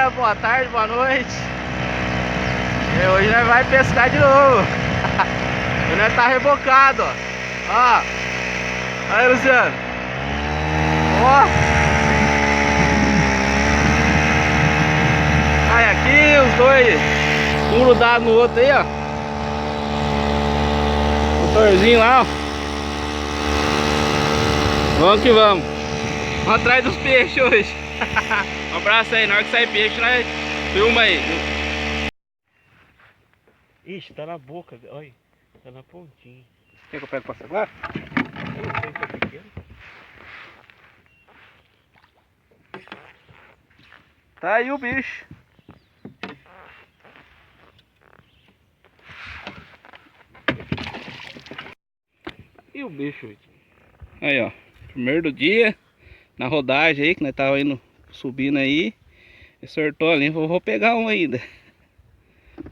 dia, boa tarde, boa noite. E hoje nós vai pescar de novo. Hoje nós tá rebocado, ó. Ó. Aí, Luciano. Ó. Aí aqui, os dois. Um grudado no outro aí, ó. Motorzinho lá, ó. Vamos que vamos. Vamos atrás dos peixes hoje. Um abraço aí, na hora que sair peixe, nós filma aí. Ixi, tá na boca, olha. Tá na pontinha. Quer que eu pego pra agora? Eu não sei se é pequeno. Tá aí o bicho. E o bicho? Aí, ó. Primeiro do dia. Na rodagem aí, que nós tava indo subindo aí. Acertou ali, vou pegar um ainda.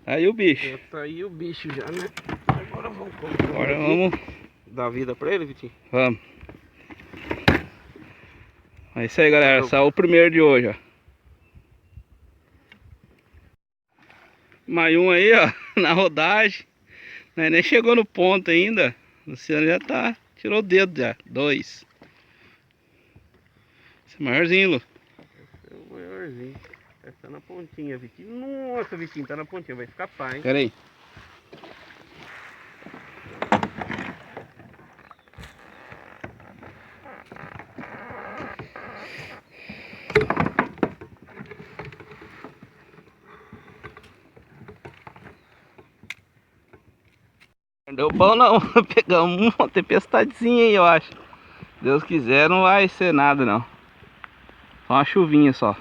Tá aí o bicho. Tá aí o bicho já, né? Agora vamos Agora vamos dar vida pra ele, Vitinho. Vamos. É isso aí, galera. Esse é o primeiro de hoje, ó. Mais um aí, ó. Na rodagem. Né? Nem chegou no ponto ainda. O Luciano já tá. Tirou o dedo já. 2. Esse é maiorzinho, Lu. Esse é o maiorzinho. Esse tá na pontinha, Vitinho. Nossa, Vitinho, tá na pontinha. Vai escapar, hein? Pera aí. Não deu bom não. Pegamos uma tempestadezinha aí, eu acho. Deus quiser, não vai ser nada não. Só uma chuvinha só.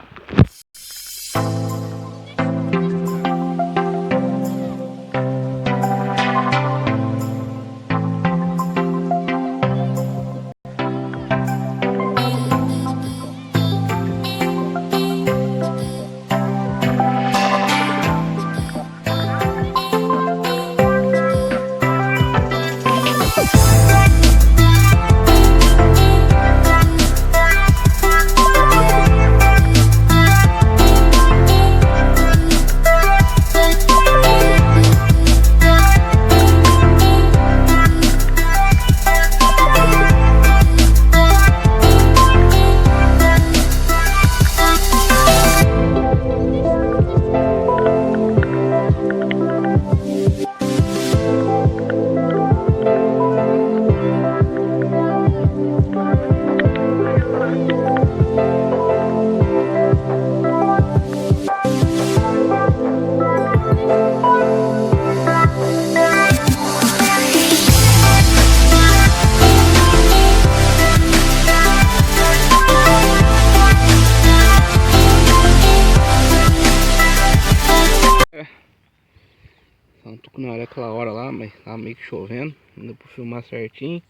Não tô com aquela hora lá, mas tava meio que chovendo. Não deu pra filmar certinho.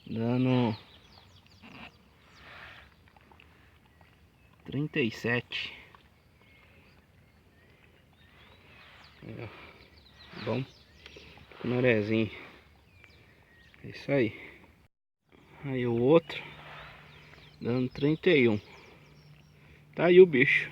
Dando 37. Aí, ó. Bom. Com o narezinho. É isso aí. Aí o outro. Dando 31. Tá aí o bicho.